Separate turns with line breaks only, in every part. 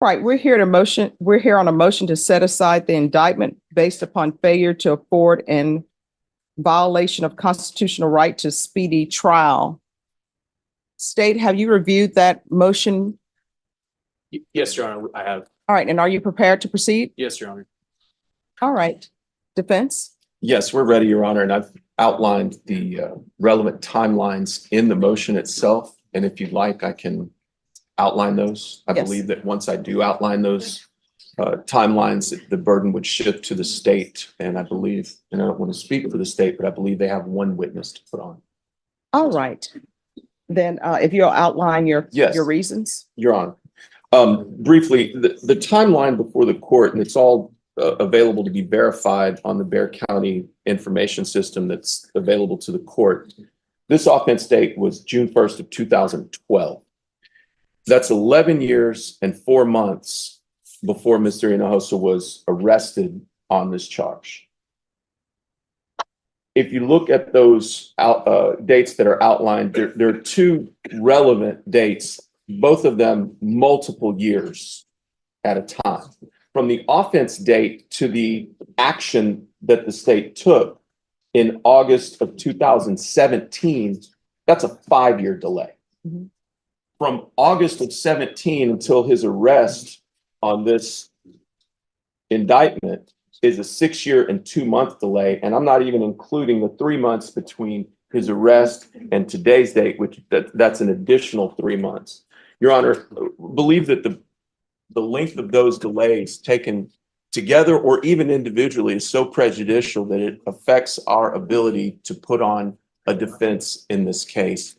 Right, we're here on a motion to set aside the indictment based upon failure to afford and violation of constitutional right to speedy trial. State, have you reviewed that motion?
Yes, Your Honor, I have.
All right, and are you prepared to proceed?
Yes, Your Honor.
All right, defense?
Yes, we're ready, Your Honor, and I've outlined the relevant timelines in the motion itself. And if you'd like, I can outline those. I
Yes.
believe that once I do outline those timelines, the burden would shift to the state. And I believe, and I don't want to speak for the state, but I believe they have one witness to put on.
All right. Then if you'll outline your reasons.
Your Honor. Briefly, the timeline before the court, and it's all available to be verified on the Bexar County information system that's available to the court. This offense date was June 1st of 2012. That's 11 years and 4 months before Mr. Hinojosa was arrested on this charge. If you look at those dates that are outlined, there are two relevant dates, both of them multiple years at a time. From the offense date to the action that the state took in August of 2017, that's a 5-year delay.
Mm-hmm.
From August of 17 until his arrest on this indictment is a 6-year and 2-month delay. And I'm not even including the 3 months between his arrest and today's date, which that's an additional 3 months. Your Honor, believe that the length of those delays taken together or even individually is so prejudicial that it affects our ability to put on a defense in this case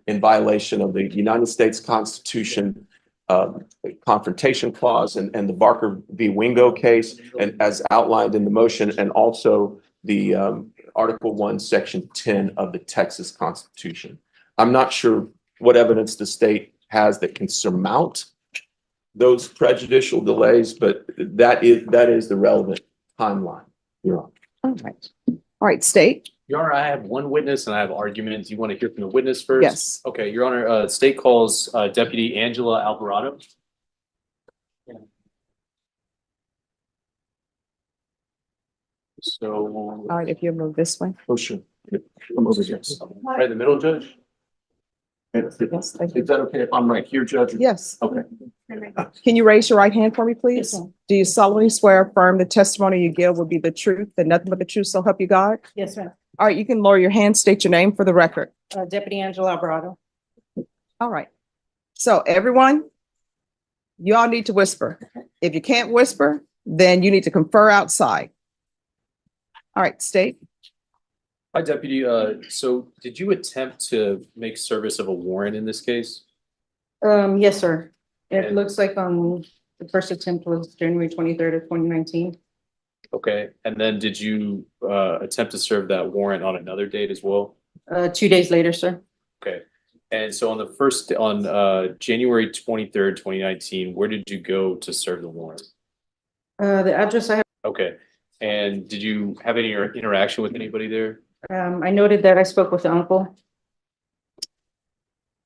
in violation of the United States Constitution, Confrontation Clause, and the Barker v. Wingo case, and as outlined in the motion, and also the Article 1, Section 10 of the Texas Constitution. I'm not sure what evidence the state has that can surmount those prejudicial delays, but that is the relevant timeline, Your Honor.
All right. All right, state.
Your Honor, I have one witness and I have arguments. You want to hear from the witness first?
Yes.
Okay, Your Honor, state calls Deputy Angela Alvarado. So.
All right, if you move this way.
Oh, sure. Come over here.
Right in the middle, Judge?
Yes, thank you.
Is that okay if I'm right here, Judge?
Yes.
Okay.
Can you raise your right hand for me, please?
Yes,
Do you solemnly swear affirm the testimony you give will be the truth and nothing but the truth, so help you God?
Yes, ma'am.
All right, you can lower your hand, state your name for the record.
Deputy Angela Alvarado.
All right. So everyone, you all need to whisper. If you can't whisper, then you need to confer outside. All right, state.
Hi, Deputy. So did you attempt to make service of a warrant in this case?
Yes, sir. It
And-
looks like the first attempt was January 23rd of 2019.
Okay, and then did you attempt to serve that warrant on another date as well?
2 days later, sir.
Okay, and so on January 23rd, 2019, where did you go to serve the warrant?
The address I have,
Okay, and did you have any interaction with anybody there?
I noted that I spoke with the uncle.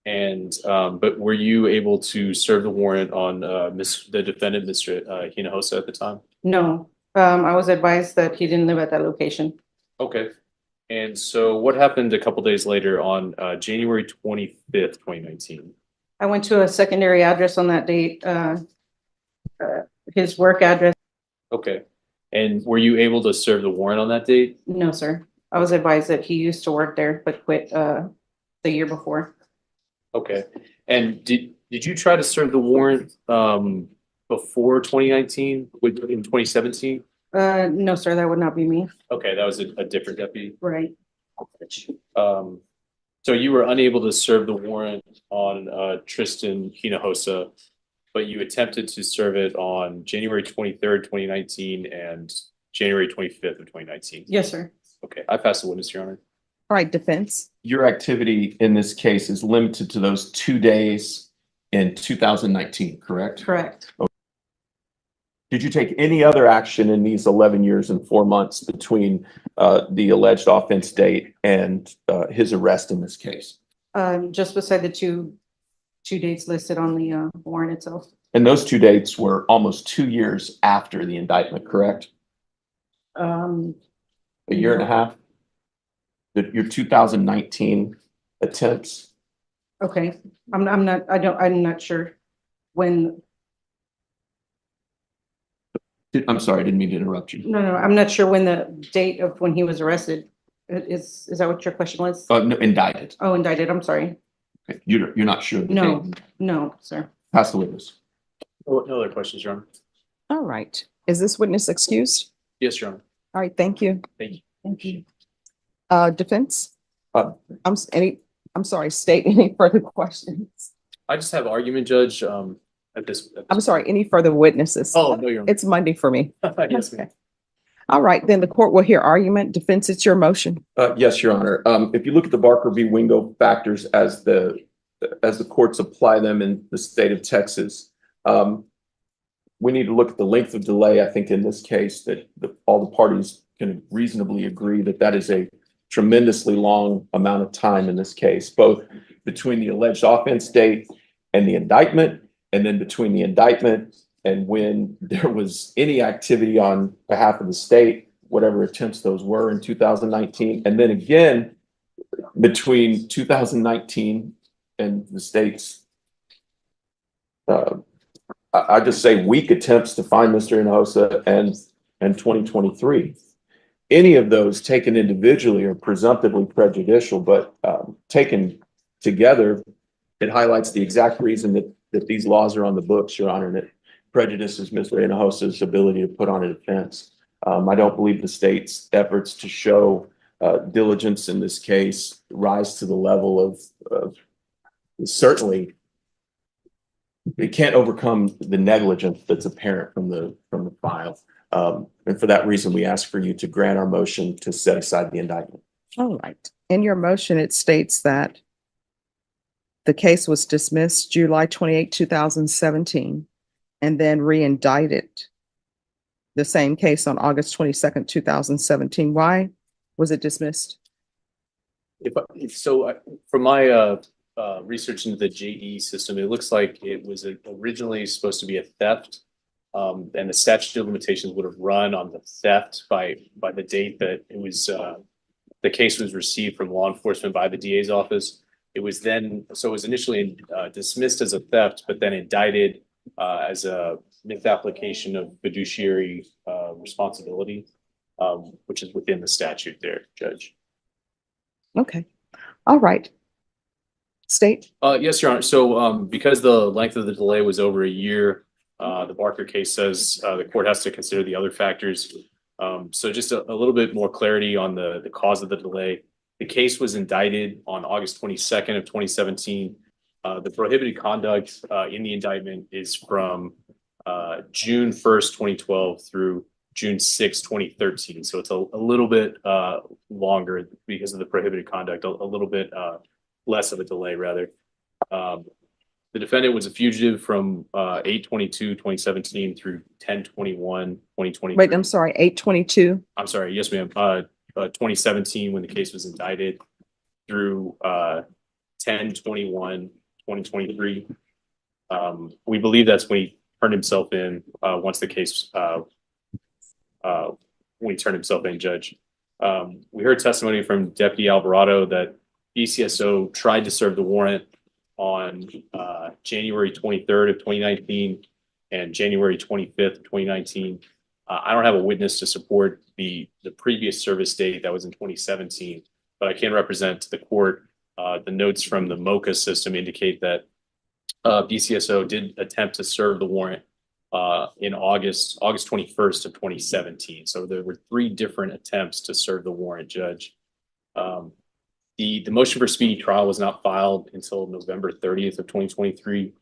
And but were you able to serve the warrant on the defendant, Mr. Hinojosa, at the time?
No, I was advised that he didn't live at that location.
Okay, and so what happened a couple days later on January 25th, 2019?
I went to a secondary address on that date, his work address.
Okay, and were you able to serve the warrant on that date?
No, sir. I was advised that he used to work there, but quit the year before.
Okay, and did you try to serve the warrant before 2019 in 2017?
No, sir, that would not be me.
Okay, that was a different deputy.
Right.
So you were unable to serve the warrant on Tristan Hinojosa, but you attempted to serve it on January 23rd, 2019 and January 25th of 2019.
Yes, sir.
Okay, I pass the witness, Your Honor.
All right, defense.
Your activity in this case is limited to those 2 days in 2019, correct?
Correct.
Did you take any other action in these 11 years and 4 months between the alleged offense date and his arrest in this case?
Just beside the two dates listed on the warrant itself.
And those two dates were almost 2 years after the indictment, correct? A year and a half? Your 2019 attempts?
Okay, I'm not sure when,
I'm sorry, I didn't mean to interrupt you.
no, I'm not sure when the date of when he was arrested. Is that what your question was?
No, indicted.
Oh, indicted, I'm sorry.
Okay, you're not sure of the
No,
date?
no, sir.
Pass the witness.
No other questions, Your Honor?
All right. Is this witness excused?
Yes, Your Honor.
All right, thank you.
Thank you.
Thank you.
Defense?
Uh,
I'm sorry, state any further questions?
I just have argument, Judge, at this.
I'm sorry, any further witnesses?
Oh, no, Your Honor.
It's Monday for me.
Yes, ma'am.
Okay. All right, then the court will hear argument. Defense, it's your motion.
Yes, Your Honor. If you look at the Barker v. Wingo factors as the courts apply them in the state of Texas, we need to look at the length of delay. I think in this case that all the parties can reasonably agree that that is a tremendously long amount of time in this case, both between the alleged offense date and the indictment, and then between the indictment and when there was any activity on behalf of the state, whatever attempts those were in 2019. And then again, between 2019 and the state's, I just say weak attempts to find Mr. Hinojosa and 2023. Any of those taken individually are presumptively prejudicial, but taken together, it highlights the exact reason that these laws are on the books, Your Honor, and it prejudices Mr. Hinojosa's ability to put on a defense. I don't believe the state's efforts to show diligence in this case rise to the level of certainly it can't overcome the negligence that's apparent from the file. And for that reason, we ask for you to grant our motion to set aside the indictment.
All right. In your motion, it states that the case was dismissed July 28, 2017, and then re-indicted the same case on August 22nd, 2017. Why was it dismissed?
From my research into the JD system, it looks like it was originally supposed to be a theft. And the statute of limitations would have run on the theft by the date that it was the case was received from law enforcement by the DA's office. It was initially dismissed as a theft, but then indicted as a misapplication of fiduciary responsibility, which is within the statute there, Judge.
Okay. All right. State.
Yes, Your Honor. So because the length of the delay was over a year, the Barker case says the court has to consider the other factors. So just a little bit more clarity on the cause of the delay. The case was indicted on August 22nd of 2017. The prohibited conduct in the indictment is from June 1st, 2012 through June 6, 2013. So it's a little bit longer because of the prohibited conduct, a little bit less of a delay rather. The defendant was a fugitive from 8/22/2017 through 10/21/2023.
Wait, I'm sorry, 8/22.
I'm sorry, yes, ma'am. 2017 when the case was indicted through 10/21/2023. We believe that's when he turned himself in once the case when he turned himself in, Judge. We heard testimony from Deputy Alvarado that BCSO tried to serve the warrant on January 23rd of 2019 and January 25th of 2019. I don't have a witness to support the previous service date that was in 2017, but I can represent to the court. The notes from the MOCA system indicate that BCSO did attempt to serve the warrant in August 21st of 2017. So there were 3 different attempts to serve the warrant, Judge. The motion for speedy trial was not filed until November 30th of 2023.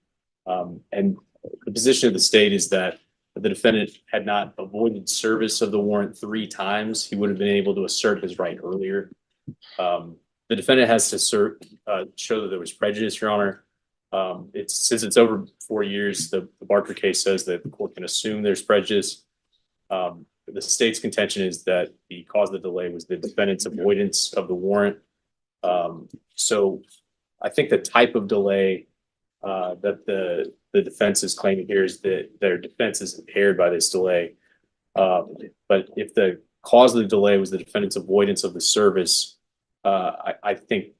And the position of the state is that the defendant had not avoided service of the warrant 3 times. He would have been able to assert his right earlier. The defendant has to show that there was prejudice, Your Honor. Since it's over 4 years, the Barker case says that the court can assume there's prejudice. The state's contention is that the cause of the delay was the defendant's avoidance of the warrant. So I think the type of delay that the the defense is claiming here is that their defense is impaired by this delay. But if the cause of the delay was the defendant's avoidance of the service, I think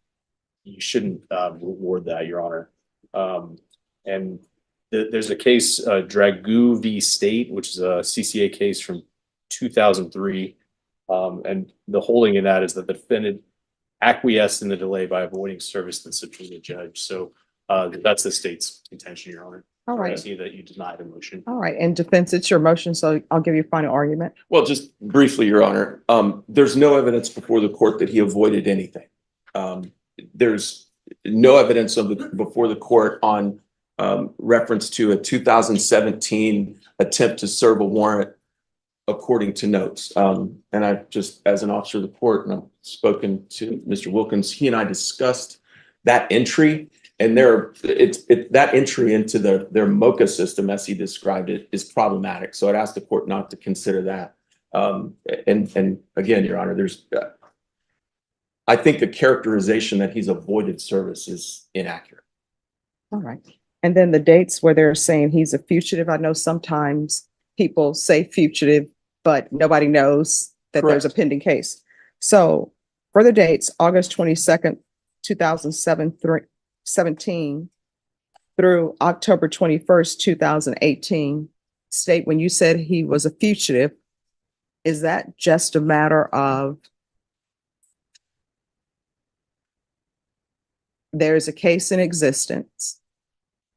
you shouldn't reward that, Your Honor. And there's a case, Dragoo v. State, which is a CCA case from 2003. And the holding in that is that the defendant acquiesced in the delay by avoiding service to the subpoena judge. So that's the state's intention, Your Honor.
All
I
right.
see that you denied the motion.
All right. And defense, it's your motion, so I'll give you a final argument.
Well, just briefly, Your Honor, there's no evidence before the court that he avoided anything. There's no evidence before the court on reference to a 2017 attempt to serve a warrant according to notes. And I've just, as an officer of the court, and I've spoken to Mr. Wilkins, he and I discussed that entry, and that entry into their MOCA system, as he described it, is problematic. So I'd ask the court not to consider that. And again, Your Honor, I think the characterization that he's avoided service is inaccurate.
All right. And then the dates where they're saying he's a fugitive. I know sometimes people say fugitive, but nobody knows that there's a pending case. So for the dates, August 22nd, 2017 through October 21st, 2018, state when you said he was a fugitive, is that just a matter of there's a case in existence?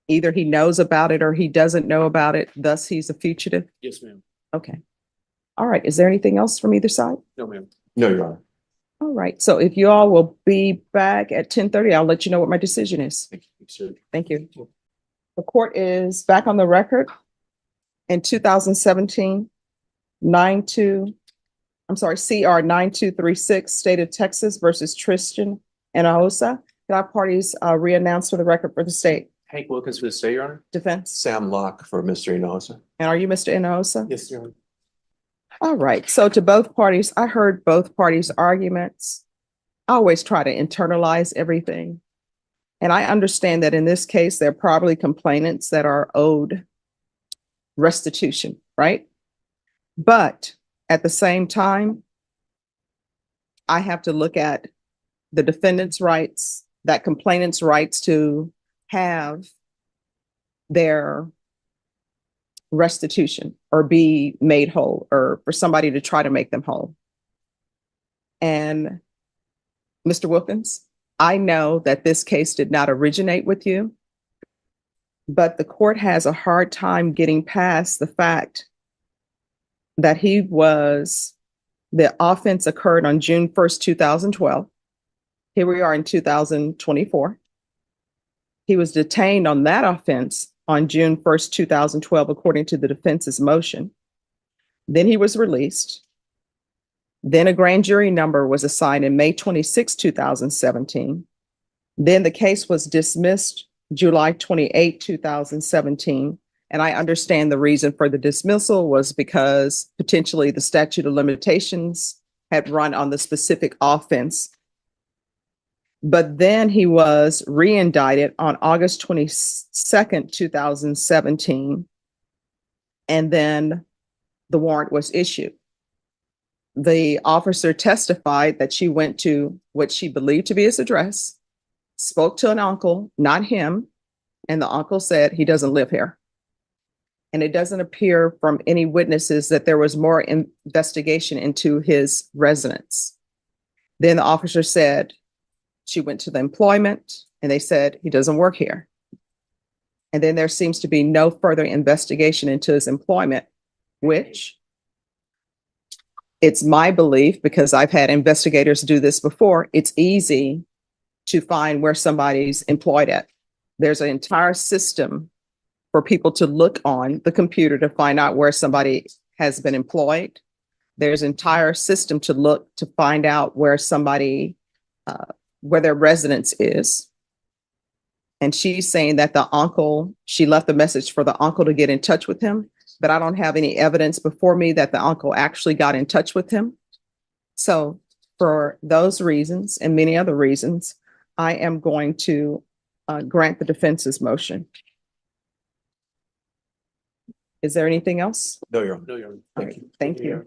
Either he knows about it or he doesn't know about it, thus he's a fugitive?
Yes, ma'am.
Okay. All right. Is there anything else from either side?
No, ma'am.
No, Your Honor.
All right. So if you all will be back at 10:30, I'll let you know what my decision is.
Thank you, sir.
Thank you. The court is back on the record in 2017, CR 9236, State of Texas versus Tristan Hinojosa. Can our parties re-announce for the record for the state?
Hank Wilkins for the state, Your Honor.
Defense.
Sam Locke for Mr. Hinojosa.
And are you Mr. Hinojosa?
Yes, Your Honor.
All right. So to both parties, I heard both parties' arguments. I always try to internalize everything. And I understand that in this case, there are probably complainants that are owed restitution, right? But at the same time, I have to look at the defendant's rights, that complainant's rights to have their restitution or be made whole, or for somebody to try to make them whole. And Mr. Wilkins, I know that this case did not originate with you, but the court has a hard time getting past the fact that the offense occurred on June 1st, 2012. Here we are in 2024. He was detained on that offense on June 1st, 2012, according to the defense's motion. Then he was released. Then a grand jury number was assigned in May 26, 2017. Then the case was dismissed July 28, 2017. And I understand the reason for the dismissal was because potentially the statute of limitations had run on the specific offense. But then he was re-indicted on August 22nd, 2017. And then the warrant was issued. The officer testified that she went to what she believed to be his address, spoke to an uncle, not him, and the uncle said he doesn't live here. And it doesn't appear from any witnesses that there was more investigation into his residence. Then the officer said she went to the employment and they said he doesn't work here. And then there seems to be no further investigation into his employment, which it's my belief, because I've had investigators do this before, it's easy to find where somebody's employed at. There's an entire system for people to look on the computer to find out where somebody has been employed. There's an entire system to look to find out where somebody, where their residence is. And she's saying that the uncle, she left a message for the uncle to get in touch with him, but I don't have any evidence before me that the uncle actually got in touch with him. So for those reasons and many other reasons, I am going to grant the defense's motion. Is there anything else?
No, Your Honor.
No, Your Honor.
All right, thank you.